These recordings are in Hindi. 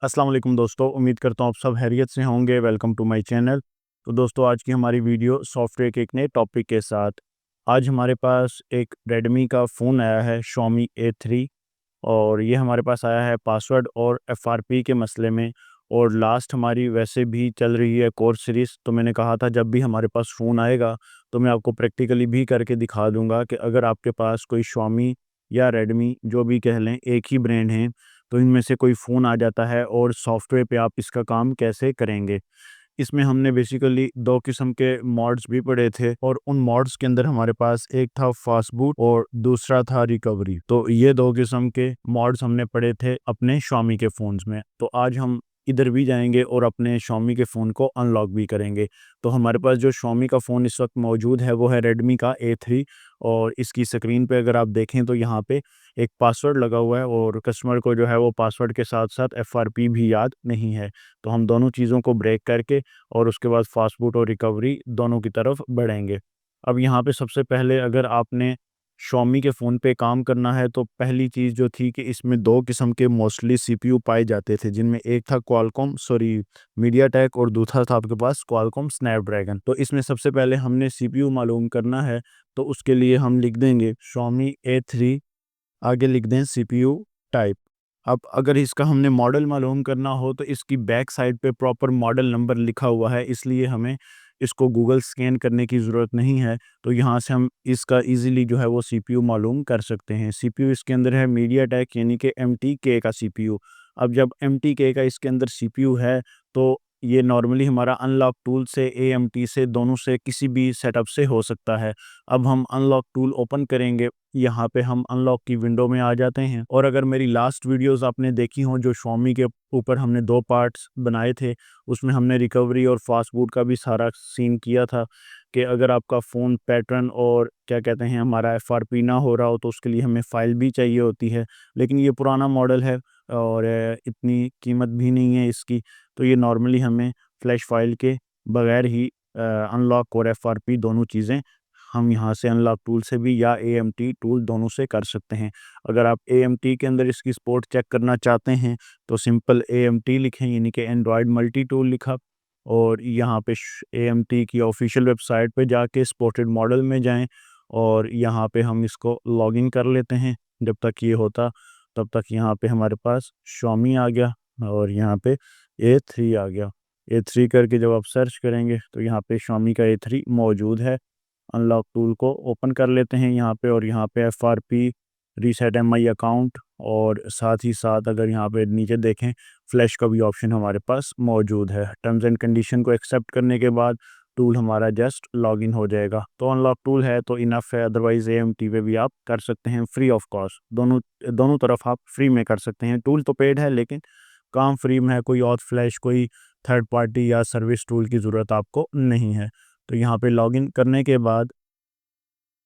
अस्सलाम वालेकुम दोस्तों, उम्मीद करता हूँ आप सब खैरियत से होंगे। Welcome to my channel. तो दोस्तों, आज की हमारी वीडियो सॉफ्टवेयर के एक नए टॉपिक के साथ। आज हमारे पास एक रेडमी का फ़ोन आया है Xiaomi A3 और ये हमारे पास आया है पासवर्ड और एफआरपी के मसले में। और लास्ट हमारी वैसे भी चल रही है कोर्स सीरीज़, तो मैंने कहा था जब भी हमारे पास फ़ोन आएगा तो मैं आपको प्रैक्टिकली भी करके दिखा दूंगा कि अगर आपके पास कोई Xiaomi या रेडमी जो भी कह लें, एक ही ब्रांड है, तो इनमें से कोई फ़ोन आ जाता है और सॉफ्टवेयर पे आप इसका काम कैसे करेंगे। इसमें हमने बेसिकली 2 किस्म के मॉड्स भी पढ़े थे और उन मॉड्स के अंदर हमारे पास एक था फास्ट बूट और दूसरा था रिकवरी। तो ये 2 किस्म के मॉड्स हमने पढ़े थे अपने Xiaomi के फ़ोन्स में। तो आज हम इधर भी जाएँगे और अपने Xiaomi के फ़ोन को अनलॉक भी करेंगे। तो हमारे पास जो Xiaomi का फ़ोन इस वक़्त मौजूद है वो है रेडमी का A3 और इसकी स्क्रीन पे अगर आप देखें तो यहाँ पे एक पासवर्ड लगा हुआ है और कस्टमर को जो है वो पासवर्ड के साथ-साथ एफआरपी भी याद नहीं है। तो हम दोनों चीज़ों को ब्रेक करके और उसके बाद फास्ट फूड और रिकवरी दोनों की तरफ बढ़ेंगे। अब यहाँ पे सबसे पहले अगर आपने Xiaomi के फ़ोन पे काम करना है तो पहली चीज़ जो थी कि इसमें 2 किस्म के मोस्टली सीपीयू पाए जाते थे, जिनमें एक था मीडियाटेक और दूसरा था आपके पास क्वालकॉम स्नैपड्रैगन। तो इसमें सबसे पहले हमने सीपीयू मालूम करना है, तो उसके लिए हम लिख देंगे Xiaomi A3, आगे लिख दें सीपीयू टाइप। अब अगर इसका हमने मॉडल मालूम करना हो तो इसकी बैक साइड पे प्रॉपर मॉडल नंबर लिखा हुआ है, इसलिए हमें इसको गूगल स्कैन करने की ज़रूरत नहीं है। तो यहाँ से हम इसका इजीली जो है वो सीपीयू मालूम कर सकते हैं। सीपीयू इसके अंदर है मीडियाटेक यानी कि एमटीके का सीपीयू। अब जब एमटीके का इसके अंदर सीपीयू है तो ये नॉर्मली हमारा अनलॉक टूल से एएमटी से दोनों से किसी भी सेटअप से हो सकता है। अब हम अनलॉक टूल ओपन करेंगे, यहाँ पे हम अनलॉक की विंडो में आ जाते हैं। और अगर मेरी लास्ट वीडियोस आपने देखी हों जो Xiaomi के ऊपर हमने 2 पार्ट्स बनाए थे, उसमें हमने रिकवरी और फास्ट बूट का भी सारा सीन किया था कि अगर आपका फ़ोन पैटर्न और क्या कहते हैं हमारा एफआरपी ना हो रहा हो तो उसके लिए हमें फ़ाइल भी चाहिए होती है। लेकिन ये पुराना मॉडल है और इतनी कीमत भी नहीं है इसकी, तो ये नॉर्मली हमें फ्लैश फ़ाइल के बगैर ही अनलॉक और एफआरपी दोनों चीज़ें हम यहाँ से अनलॉक टूल से भी या एएमटी टूल दोनों से कर सकते हैं। अगर आप एएमटी के अंदर इसकी सपोर्ट चेक करना चाहते हैं तो सिंपल एएमटी लिखें यानी कि एंड्रॉयड मल्टी टूल लिखा और यहाँ पे एएमटी की ऑफिशियल वेबसाइट पे जाके सपोर्टेड मॉडल में जाएं और यहाँ पे हम इसको लॉगिन कर लेते हैं। जब तक ये होता तब तक यहाँ पे हमारे पास Xiaomi आ गया और यहाँ पे A3 आ गया। A3 करके जब आप सर्च करेंगे तो यहाँ पे Xiaomi का A3 मौजूद है। अनलॉक टूल को ओपन कर लेते हैं यहाँ पे और यहाँ पे एफआरपी, रीसेट एमआई अकाउंट और साथ ही साथ अगर यहाँ पे नीचे देखें फ्लैश का भी ऑप्शन हमारे पास मौजूद है। टर्म्स एंड कंडीशन को एक्सेप्ट करने के बाद टूल हमारा जस्ट लॉगिन हो जाएगा। तो अनलॉक टूल है तो इनफ है, अदरवाइज एएमटी पे भी आप कर सकते हैं फ्री ऑफ कॉस्ट। दोनों दोनों तरफ आप फ्री में कर सकते हैं। टूल तो पेड है लेकिन काम फ्री में है, कोई और फ्लैश कोई थर्ड पार्टी या सर्विस टूल की ज़रूरत आपको नहीं है। तो यहाँ पे लॉगिन करने के बाद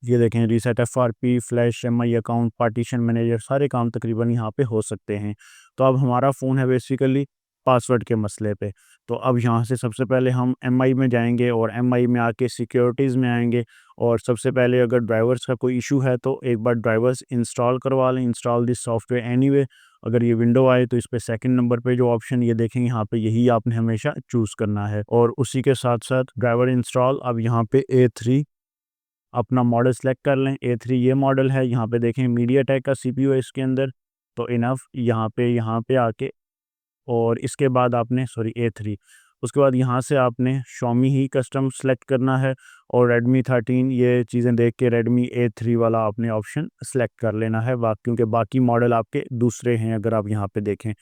ये देखें reset FRP, flash MI account, partition manager सारे काम तकरीबन यहाँ पे हो सकते हैं। तो अब हमारा फ़ोन है बेसिकली पासवर्ड के मसले पे। तो अब यहाँ से सबसे पहले हम एमआई में जाएँगे और एमआई में आके सिक्योरिटीज़ में आएँगे और सबसे पहले अगर ड्राइवर्स का कोई इशू है तो एक बार ड्राइवर्स इंस्टॉल करवा लें, इंस्टॉल दिस सॉफ्टवेयर एनीवे। अगर ये विंडो आए तो इस पे सेकंड नंबर पे जो ऑप्शन ये देखेंगे यहाँ पे यही आपने हमेशा चूज़ करना है और उसी के साथ-साथ ड्राइवर इंस्टॉल। अब यहाँ पे A3 अपना मॉडल सेलेक्ट कर लें। A3 ये मॉडल है, यहाँ पे देखें मीडियाटेक का सीपीयू है इसके अंदर। तो इनफ यहाँ पे आके और इसके बाद आपने A3 उसके बाद यहाँ से आपने Xiaomi ही कस्टम सेलेक्ट करना है और Redmi 13 ये चीज़ें देख के Redmi A3 वाला आपने ऑप्शन सेलेक्ट कर लेना है क्योंकि बाकी मॉडल आपके दूसरे हैं अगर आप यहाँ पे देखें।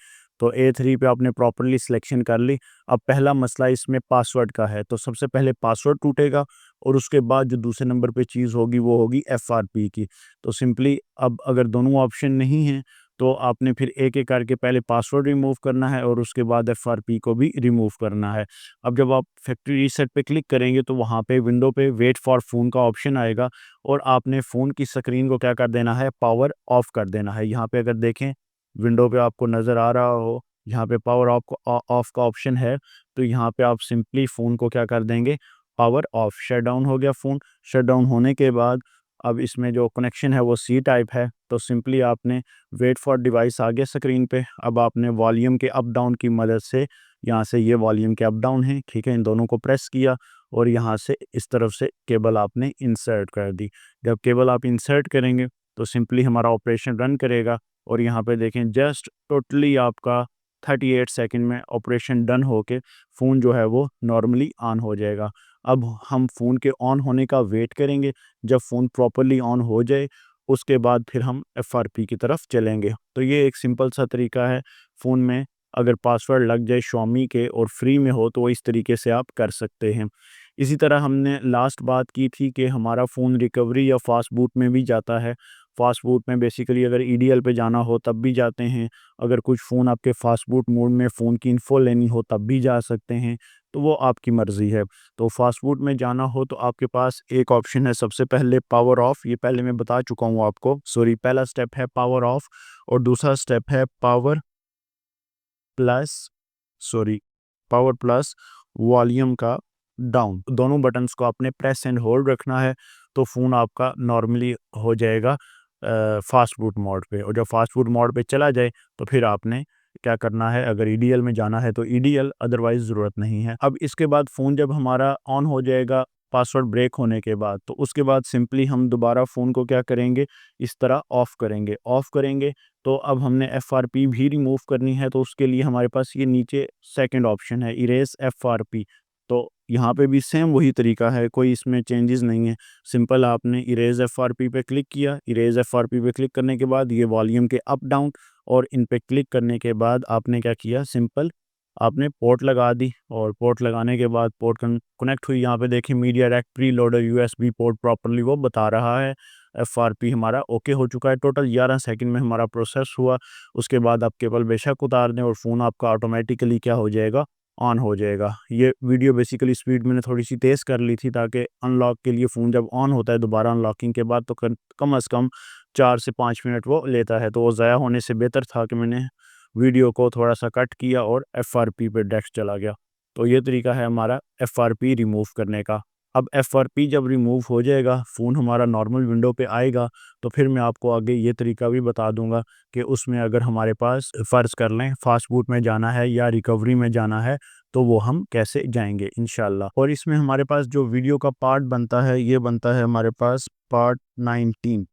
तो A3 पे आपने प्रॉपर्ली सिलेक्शन कर ली। अब पहला मसला इसमें पासवर्ड का है, तो सबसे पहले पासवर्ड टूटेगा और उसके बाद जो दूसरे नंबर पे चीज़ होगी वो होगी एफआरपी की। तो सिंपली अब अगर दोनों ऑप्शन नहीं हैं तो आपने फिर एक-एक करके पहले पासवर्ड रिमूव करना है और उसके बाद एफआरपी को भी रिमूव करना है। अब जब आप फैक्ट्री रीसेट पे क्लिक करेंगे तो वहाँ पे विंडो पे वेट फॉर फ़ोन का ऑप्शन आएगा और आपने फ़ोन की स्क्रीन को क्या कर देना है, पावर ऑफ कर देना है। यहाँ पे अगर देखें विंडो पे आपको नज़र आ रहा हो, यहाँ पे पावर ऑफ का ऑप्शन है, तो यहाँ पे आप सिंपली फ़ोन को क्या कर देंगे, पावर ऑफ, शट डाउन हो गया फ़ोन। शट डाउन होने के बाद अब इसमें जो कनेक्शन है वो सी टाइप है, तो सिंपली आपने वेट फॉर डिवाइस आ गया स्क्रीन पे। अब आपने वॉल्यूम के अप डाउन की मदद से, यहाँ से ये वॉल्यूम के अप डाउन है, ठीक है, इन दोनों को प्रेस किया और यहाँ से इस तरफ से केबल आपने इंसर्ट कर दी। जब केबल आप इंसर्ट करेंगे तो सिंपली हमारा ऑपरेशन रन करेगा और यहाँ पे देखें जस्ट टोटली आपका 38 सेकंड में ऑपरेशन डन होके फ़ोन जो है वो नॉर्मली ऑन हो जाएगा। अब हम फ़ोन के ऑन होने का वेट करेंगे, जब फ़ोन प्रॉपर्ली ऑन हो जाए उसके बाद फिर हम एफआरपी की तरफ चलेंगे। तो ये एक सिंपल सा तरीका है, फ़ोन में अगर पासवर्ड लग जाए Xiaomi के और फ्री में हो तो इस तरीके से आप कर सकते हैं। इसी तरह हमने लास्ट बात की थी कि हमारा फ़ोन रिकवरी या फास्ट बूट में भी जाता है। फास्ट बूट में बेसिकली अगर ईडीएल पे जाना हो तब भी जाते हैं, अगर कुछ फ़ोन आपके फास्ट बूट मोड में फ़ोन की इन्फो लेनी हो तब भी जा सकते हैं, तो वो आपकी मर्ज़ी है। तो फास्ट बूट में जाना हो तो आपके पास एक ऑप्शन है, सबसे पहले पावर ऑफ, ये पहले मैं बता चुका हूँ आपको, सॉरी, पहला स्टेप है पावर ऑफ और दूसरा स्टेप है plus sorry power plus volume का डाउन। दोनों बटन्स को आपने प्रेस एंड होल्ड रखना है तो फ़ोन आपका नॉर्मली हो जाएगा फास्ट बूट मोड पे, और जब फास्ट बूट मोड पे चला जाए तो फिर आपने क्या करना है, अगर ईडीएल में जाना है तो ईडीएल, अदरवाइज़ ज़रूरत नहीं है। अब इसके बाद फ़ोन जब हमारा ऑन हो जाएगा पासवर्ड ब्रेक होने के बाद, तो उसके बाद सिंपली हम दोबारा फ़ोन को क्या करेंगे, इस तरह ऑफ़ करेंगे। तो अब हमने एफआरपी भी रिमूव करनी है, तो उसके लिए हमारे पास ये नीचे सेकंड ऑप्शन है, इरेज़ एफआरपी। तो यहाँ पे भी सेम वही तरीका है, कोई इसमें चेंजेस नहीं है। सिंपल आपने इरेज़ एफआरपी पे क्लिक किया, इरेज़ एफआरपी पे क्लिक करने के बाद ये वॉल्यूम के अप डाउन और इन पे क्लिक करने के बाद आपने क्या किया, सिंपल आपने पोर्ट लगा दी और पोर्ट लगाने के बाद पोर्ट कनेक्ट हुई। यहाँ पे देखिए MediaTek preloader USB port properly वो बता रहा है। एफआरपी हमारा ओके हो चुका है, टोटल 11 सेकंड में हमारा प्रोसेस हुआ। उसके बाद आप केबल बेशक उतार दें और फ़ोन आपका ऑटोमेटिकली क्या हो जाएगा, ऑन हो जाएगा। ये वीडियो बेसिकली स्पीड मैंने थोड़ी सी तेज़ कर ली थी ताकि अनलॉक के लिए फ़ोन जब ऑन होता है दोबारा अनलॉकिंग के बाद तो कम से कम 4 से 5 मिनट वो लेता है, तो वो ज़ाया होने से बेहतर था कि मैंने वीडियो को थोड़ा-सा कट किया और एफआरपी पे डायरेक्ट चला गया। तो ये तरीका है हमारा एफआरपी रिमूव करने का। अब एफआरपी जब रिमूव हो जाएगा, फ़ोन हमारा नॉर्मल विंडो पे आएगा, तो फिर मैं आपको आगे ये तरीका भी बता दूँगा कि उसमें अगर हमारे पास फ़र्ज़ कर लें फ़ास्ट बूट में जाना है या रिकवरी में जाना है, तो वो हम कैसे जाएँगे इंशाअल्लाह। और इसमें हमारे पास जो वीडियो का पार्ट बनता है, ये बनता है हमारे पास पार्ट 19।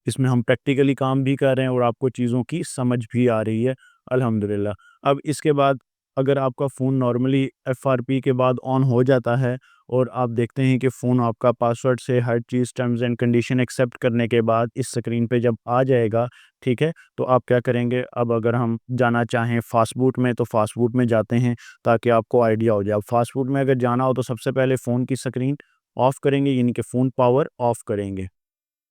इसमें हम प्रैक्टिकली काम भी कर रहे हैं और आपको चीज़ों की समझ भी आ रही है, अल्हम्दुलिल्लाह। अब इसके बाद अगर आपका फ़ोन नॉर्मली एफआरपी के बाद ऑन हो जाता है और आप देखते हैं कि फ़ोन आपका पासवर्ड से हर चीज़ टर्म्स एंड कंडीशन एक्सेप्ट करने के बाद इस स्क्रीन पे जब आ जाएगा, ठीक है, तो आप क्या करेंगे, अब अगर हम जाना चाहें फ़ास्ट बूट में तो फ़ास्ट बूट में जाते हैं ताकि आपको आइडिया हो जाए। अब फ़ास्ट बूट में अगर जाना हो तो सबसे पहले फ़ोन की स्क्रीन ऑफ़ करेंगे, यानी कि फ़ोन पावर ऑफ़ करेंगे।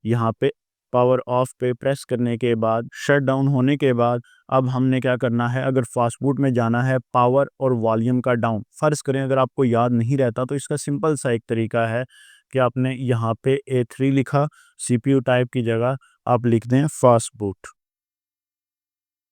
यहाँ पे पावर ऑफ पे प्रेस करने के बाद शट डाउन होने के बाद अब हमने क्या करना है, अगर फास्ट बूट में जाना है पावर और वॉल्यूम का डाउन, फ़र्ज़ करें अगर आपको याद नहीं रहता तो इसका सिंपल सा एक तरीका है कि आपने यहाँ पे A3 लिखा, सीपीयू टाइप की जगह आप लिख दें फास्ट बूट।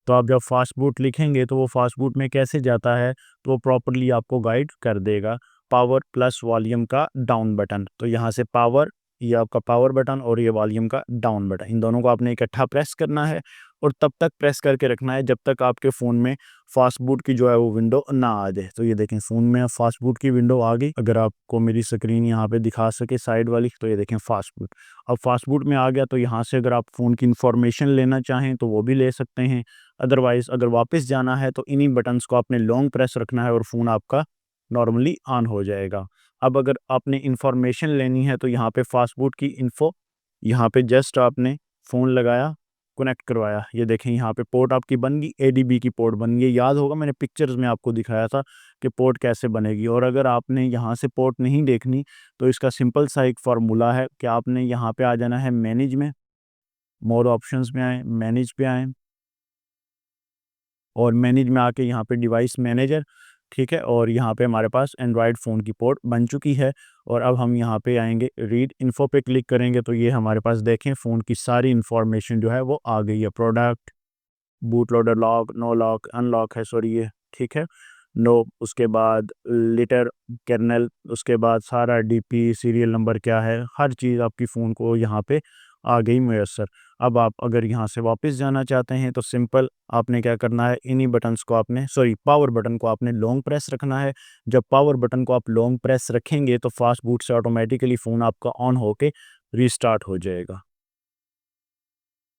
तो आप जब फास्ट बूट लिखेंगे तो वो फास्ट बूट में कैसे जाता है तो वो प्रॉपर्ली आपको गाइड कर देगा। पावर प्लस वॉल्यूम का डाउन बटन, तो यहाँ से पावर, ये आपका पावर बटन और ये वॉल्यूम का डाउन बटन, इन दोनों को आपने इकट्ठा प्रेस करना है और तब तक प्रेस करके रखना है जब तक आपके फ़ोन में फास्ट बूट की जो है वो विंडो ना आ जाए। तो ये देखें फ़ोन में फास्ट बूट की विंडो आ गई, अगर आपको मेरी स्क्रीन यहाँ पे दिखा सके साइड वाली, तो ये देखें फास्ट बूट। अब फास्ट बूट में आ गया तो यहाँ से अगर आप फ़ोन की इंफॉर्मेशन लेना चाहें तो वो भी ले सकते हैं, अदरवाइज़ अगर वापस जाना है तो इन्हीं बटन्स को आपने लॉन्ग प्रेस रखना है और फ़ोन आपका नॉर्मली ऑन हो जाएगा। अब अगर आपने इन्फॉर्मेशन लेनी है तो यहाँ पे फास्टबूट की इन्फो, यहाँ पे जस्ट आपने फ़ोन लगाया, कनेक्ट करवाया, ये देखें यहाँ पे पोर्ट आपकी बन गई, एडीबी की पोर्ट बन गई। याद होगा मैंने पिक्चर्स में आपको दिखाया था कि पोर्ट कैसे बनेगी। और अगर आपने यहाँ से पोर्ट नहीं देखनी तो इसका सिंपल सा एक फार्मूला है कि आपने यहाँ पे आ जाना है मैनेज में, मोर ऑप्शंस में आएँ, मैनेज पे आएँ और मैनेज में आके यहाँ पे डिवाइस मैनेजर, ठीक है, और यहाँ पे हमारे पास एंड्रॉयड फ़ोन की पोर्ट बन चुकी है। और अब हम यहाँ पे आएंगे रीड इन्फो पे क्लिक करेंगे तो ये हमारे पास देखें फ़ोन की सारी इन्फॉर्मेशन जो है वो आ गई है। Product, boot loader lock, no lock, unlock है, सॉरी ये ठीक है, नो, उसके बाद लिटर कर्नल, उसके बाद सारा डीपी सीरियल नंबर क्या है, हर चीज़ आपकी फ़ोन को यहाँ पे आ गई मुयस्सर। अब आप अगर यहाँ से वापस जाना चाहते हैं तो सिंपल आपने क्या करना है, इन्हीं बटन्स को आपने पावर बटन को आपने लॉन्ग प्रेस रखना है। जब पावर बटन को आप लॉन्ग प्रेस रखेंगे तो फास्ट बूट से ऑटोमेटिकली फ़ोन आपका ऑन होके रीस्टार्ट हो जाएगा।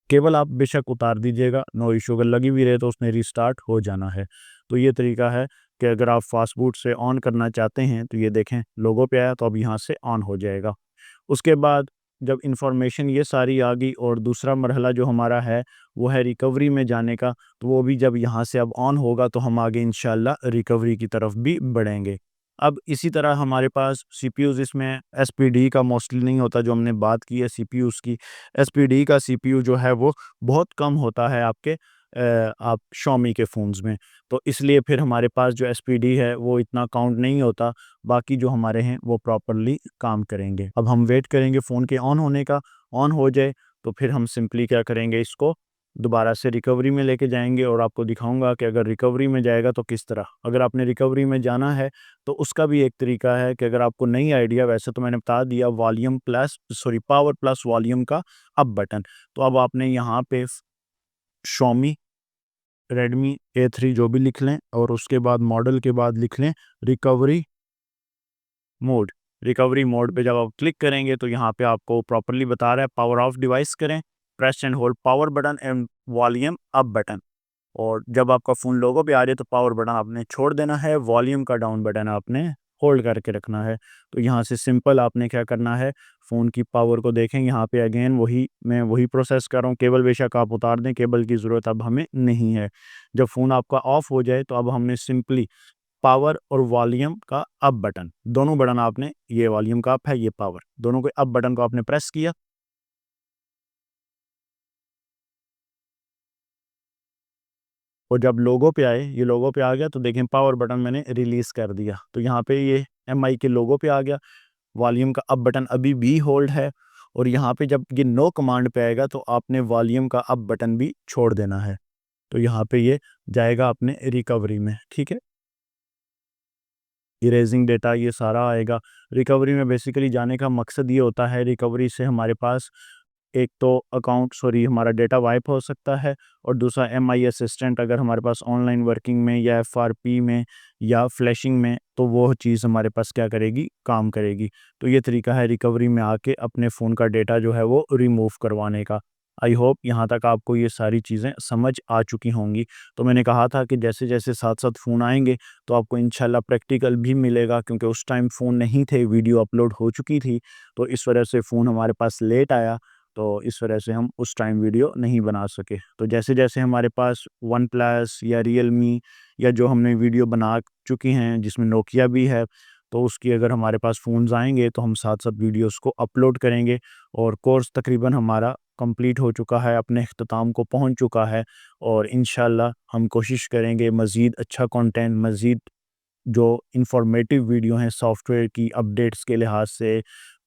केबल आप बेशक उतार दीजिएगा, नो इश्यू, अगर लगी भी रहे तो उसने रीस्टार्ट हो जाना है। तो ये तरीका है कि अगर आप फास्ट बूट से ऑन करना चाहते हैं तो ये देखें लोगो पे आया तो अब यहाँ से ऑन हो जाएगा। उसके बाद जब इन्फॉर्मेशन ये सारी आ गई और दूसरा मरहला जो हमारा है वो है रिकवरी में जाने का, तो वो भी जब यहाँ से अब ऑन होगा तो हम आगे इंशाल्लाह रिकवरी की तरफ भी बढ़ेंगे। अब इसी तरह हमारे पास सीपीयूज़ इसमें एसपीडी का मोस्टली नहीं होता, जो हमने बात की है सीपीयूज़ की। एसपीडी का सीपीयू जो है वो बहुत कम होता है आपके आप Xiaomi के फ़ोन्स में, तो इसलिए फिर हमारे पास जो एसपीडी है वो इतना काउंट नहीं होता, बाकी जो हमारे हैं वो प्रॉपर्ली काम करेंगे। अब हम वेट करेंगे फ़ोन के ऑन होने का, ऑन हो जाए तो फिर हम सिंपली क्या करेंगे, इसको दोबारा से रिकवरी में लेके जाएँगे और आपको दिखाऊँगा कि अगर रिकवरी में जाएगा तो किस तरह। अगर आपने रिकवरी में जाना है तो उसका भी एक तरीका है कि अगर आपको नहीं आइडिया, वैसे तो मैंने बता दिया पावर प्लस वॉल्यूम का अप बटन। तो अब आपने यहाँ पे Xiaomi रेडमी A3 जो भी लिख लें और उसके बाद मॉडल के बाद लिख लें रिकवरी मोड। रिकवरी मोड पे जब आप क्लिक करेंगे तो यहाँ पे आपको प्रॉपर्ली बता रहा है पावर ऑफ डिवाइस करें, press and hold power button and volume up button. और जब आपका फ़ोन लोगो पे आ जाए तो पावर बटन आपने छोड़ देना है, वॉल्यूम का डाउन बटन आपने होल्ड करके रखना है। तो यहाँ से सिंपल आपने क्या करना है, फ़ोन की पावर को देखें, यहाँ पे अगेन वही प्रोसेस कर रहा हूँ। केबल बेशक आप उतार दें, केबल की ज़रूरत अब हमें नहीं है। जब फ़ोन आपका ऑफ हो जाए तो अब हमने सिंपली पावर और वॉल्यूम का अप बटन, दोनों बटन आपने, ये वॉल्यूम का अप है, ये पावर, दोनों के अप बटन को आपने प्रेस किया। और जब लोगो पे आए, ये लोगो पे आ गया तो देखें पावर बटन मैंने रिलीज़ कर दिया। तो यहाँ पे ये एमआई के लोगो पे आ गया, वॉल्यूम का अप बटन अभी भी होल्ड है। और यहाँ पे जब ये नो कमांड पे आएगा तो आपने वॉल्यूम का अप बटन भी छोड़ देना है। तो यहाँ पे ये जाएगा अपने रिकवरी में, ठीक है। इरेजिंग डेटा ये सारा आएगा। रिकवरी में बेसिकली जाने का मकसद ये होता है, रिकवरी से हमारे पास एक तो हमारा डेटा वाइप हो सकता है और दूसरा एमआई असिस्टेंट अगर हमारे पास ऑनलाइन वर्किंग में या एफआरपी में या फ्लैशिंग में, तो वो चीज़ हमारे पास क्या करेगी, काम करेगी। तो ये तरीका है रिकवरी में आके अपने फ़ोन का डेटा जो है वो रिमूव करवाने का। आई होप यहाँ तक आपको ये सारी चीज़ें समझ आ चुकी होंगी। तो मैंने कहा था कि जैसे-जैसे साथ-साथ फ़ोन आएँगे तो आपको इंशाल्लाह प्रैक्टिकल भी मिलेगा, क्योंकि उस टाइम फ़ोन नहीं थे, वीडियो अपलोड हो चुकी थी, तो इस वजह से फ़ोन हमारे पास लेट आया। तो इस वजह से हम उस टाइम वीडियो नहीं बना सके। तो जैसे-जैसे हमारे पास वन प्लस या रियलमी या जो हमने वीडियो बना चुकी हैं जिसमें नोकिया भी है, तो उसकी अगर हमारे पास फ़ोन्स आएँगे तो हम साथ-साथ वीडियोज़ को अपलोड करेंगे। और कोर्स तकरीबन हमारा कंप्लीट हो चुका है, अपने इख्तिताम को पहुँच चुका है। और इंशाल्लाह हम कोशिश करेंगे मज़ीद अच्छा कंटेंट, मज़ीद जो इन्फॉर्मेटिव वीडियो हैं सॉफ्टवेयर की अपडेट्स के लिहाज से,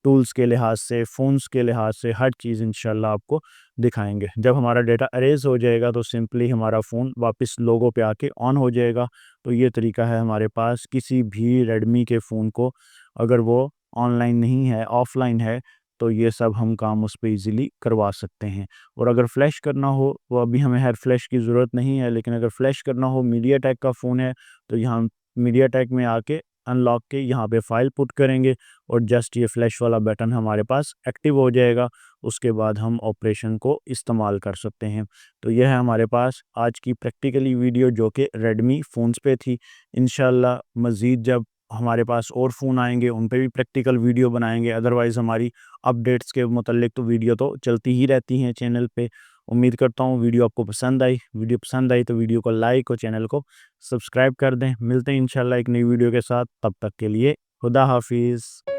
टूल्स के लिहाज से, फ़ोन्स के लिहाज से, हर चीज़ इंशाल्लाह आपको दिखाएँगे। जब हमारा डेटा अरेज़ हो जाएगा तो सिंपली हमारा फ़ोन वापस लोगो पे आके ऑन हो जाएगा। तो ये तरीका है हमारे पास किसी भी रेडमी के फ़ोन को, अगर वो ऑनलाइन नहीं है, ऑफ़लाइन है, तो ये सब हम काम उस पे ईज़िली करवा सकते हैं। और अगर फ्लैश करना हो, तो अभी हमें खैर फ्लैश की ज़रूरत नहीं है, लेकिन अगर फ्लैश करना हो, मीडियाटेक का फ़ोन है, तो यहाँ मीडियाटेक में आके अनलॉक के यहाँ पे फ़ाइल पुट करेंगे और जस्ट ये फ्लैश वाला बटन हमारे पास एक्टिव हो जाएगा। उसके बाद हम ऑपरेशन को इस्तेमाल कर सकते हैं। तो यह है हमारे पास आज की प्रैक्टिकली वीडियो जो कि रेडमी फ़ोन्स पे थी। इंशाल्लाह मज़ीद जब हमारे पास और फ़ोन आएँगे उन पे भी प्रैक्टिकल वीडियो बनाएँगे। अदरवाइज़ हमारी अपडेट्स के मुतल्लिक तो वीडियो तो चलती ही रहती हैं चैनल पे। उम्मीद करता हूँ वीडियो आपको पसंद आई। वीडियो पसंद आई तो वीडियो को लाइक और चैनल को सब्सक्राइब कर दें। मिलते हैं इंशाल्लाह एक नई वीडियो के साथ, तब तक के लिए खुदा हाफिज़।